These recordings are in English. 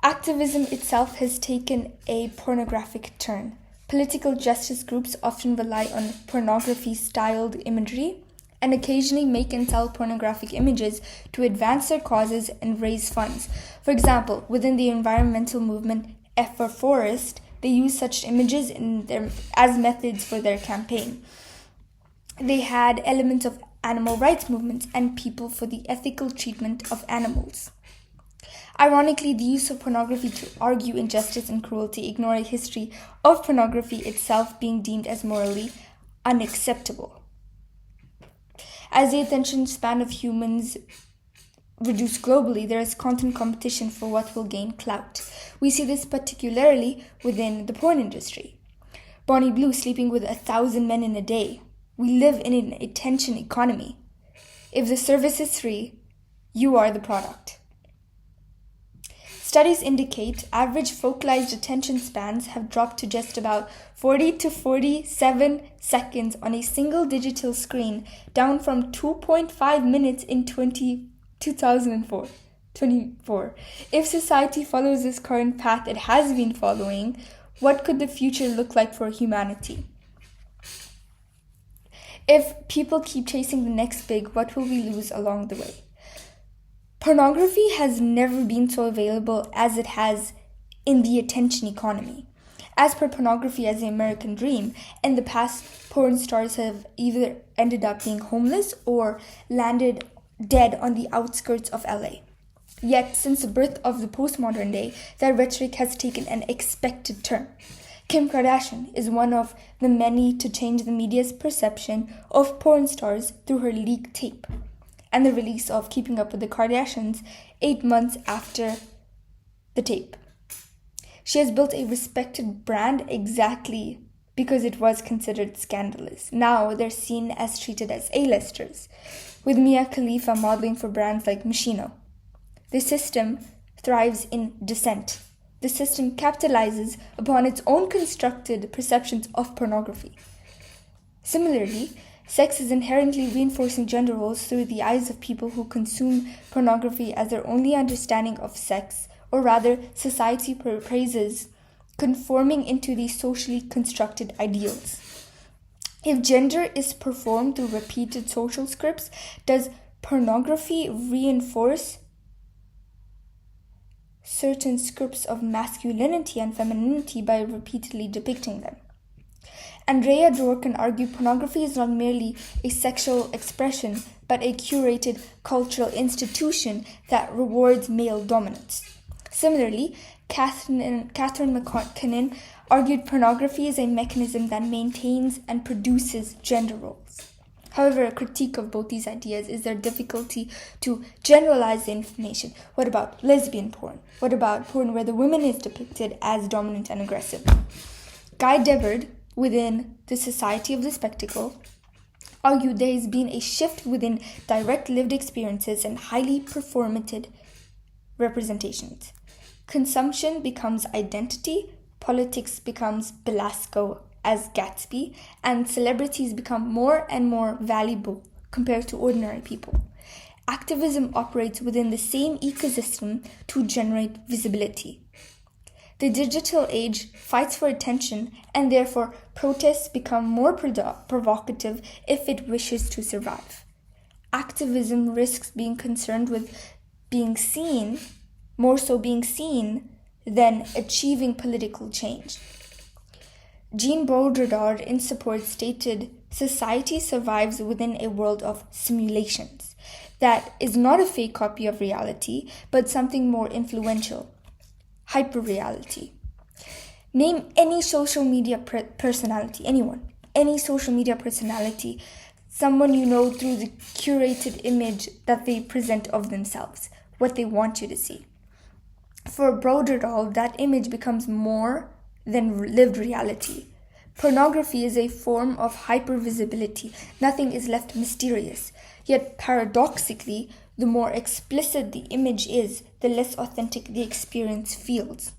Activism itself has taken a pornographic turn. Political justice groups often rely on pornography-styled imagery and occasionally make and sell pornographic images to advance their causes and raise funds. For example, within the environmental movement F for Forest, they use such images as methods for their campaign. They had elements of animal rights movements and people for the ethical treatment of animals. Ironically, the use of pornography to argue injustice and cruelty ignore a history of pornography itself being deemed as morally unacceptable. As the attention span of humans reduce globally, there is constant competition for what will gain clout. We see this particularly within the porn industry. Bonnie Blue sleeping with 1,000 men in a day. We live in an attention economy. If the service is free, you are the product. Studies indicate average focalized attention spans have dropped to just about 40 to 47 seconds on a single digital screen, down from 2.5 minutes in 2024. If society follows this current path it has been following, what could the future look like for humanity? If people keep chasing the next big, what will we lose along the way? Pornography has never been so available as it has in the attention economy. As per Pornography as the American Dream, in the past, porn stars have either ended up being homeless or landed dead on the outskirts of LA. Yet, since the birth of the postmodern day, that rhetoric has taken an expected turn. Kim Kardashian is one of the many to change the media's perception of porn stars through her leaked tape and the release of Keeping Up with the Kardashians 8 months after the tape. She has built a respected brand exactly because it was considered scandalous. Now they're seen as treated as A-listers, with Mia Khalifa modeling for brands like Moschino. The system thrives in dissent. The system capitalizes upon its own constructed perceptions of pornography. Similarly, sex is inherently reinforcing gender roles through the eyes of people who consume pornography as their only understanding of sex, or rather, society praises conforming into these socially constructed ideals. If gender is performed through repeated social scripts, does pornography reinforce certain scripts of masculinity and femininity by repeatedly depicting them? Andrea Dworkin argued pornography is not merely a sexual expression, but a curated cultural institution that rewards male dominance. Similarly, Catherine McKinnon argued pornography is a mechanism that maintains and produces gender roles. However, a critique of both these ideas is their difficulty to generalize the information. What about lesbian porn? What about porn where the woman is depicted as dominant and aggressive? Guy Debord, within the Society of the Spectacle, argued there has been a shift within direct lived experiences and highly performative representations. Consumption becomes identity, politics becomes Belasco as Gatsby, and celebrities become more and more valuable compared to ordinary people. Activism operates within the same ecosystem to generate visibility. The digital age fights for attention, and therefore protests become more provocative if it wishes to survive. Activism risks being concerned with being seen, more so being seen, than achieving political change. Jean Baudrillard, in support, stated, "Society survives within a world of simulations. That is not a fake copy of reality, but something more influential. Hyperreality." Name any social media personality, any social media personality, someone you know through the curated image that they present of themselves, what they want you to see. For Baudrillard, that image becomes more than lived reality. Pornography is a form of hypervisibility. Nothing is left mysterious. Yet paradoxically, the more explicit the image is, the less authentic the experience feels.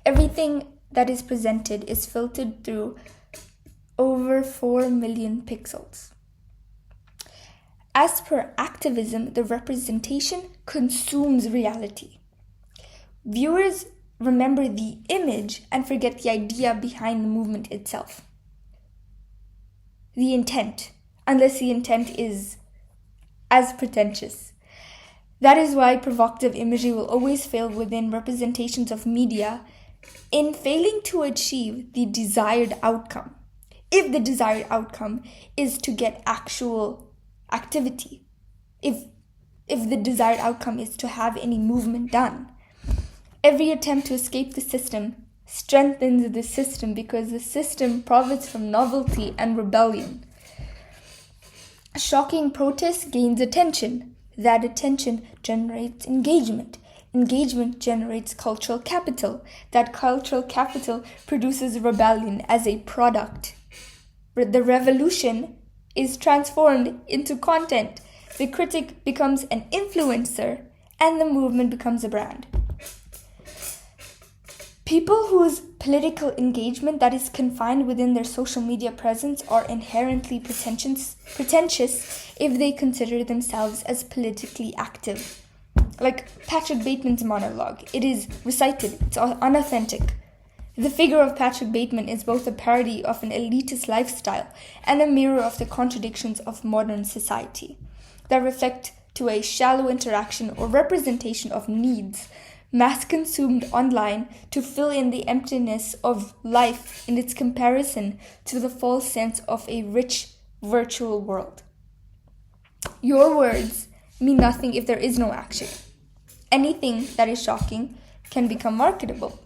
Everything that is presented is filtered through over 4 million pixels. As per activism, the representation consumes reality. Viewers remember the image and forget the idea behind the movement itself. The intent, unless the intent is as pretentious. That is why provocative imagery will always fail within representations of media in failing to achieve the desired outcome. If the desired outcome is to get actual activity, if the desired outcome is to have any movement done, every attempt to escape the system strengthens the system because the system profits from novelty and rebellion. Shocking protest gains attention. That attention generates engagement. Engagement generates cultural capital. That cultural capital produces rebellion as a product. The revolution is transformed into content. The critic becomes an influencer, and the movement becomes a brand. People whose political engagement that is confined within their social media presence are inherently pretentious if they consider themselves as politically active. Like Patrick Bateman's monologue, it is recited, it's unauthentic. The figure of Patrick Bateman is both a parody of an elitist lifestyle and a mirror of the contradictions of modern society that reflect to a shallow interaction or representation of needs mass consumed online to fill in the emptiness of life in its comparison to the false sense of a rich virtual world. Your words mean nothing if there is no action. Anything that is shocking can become marketable.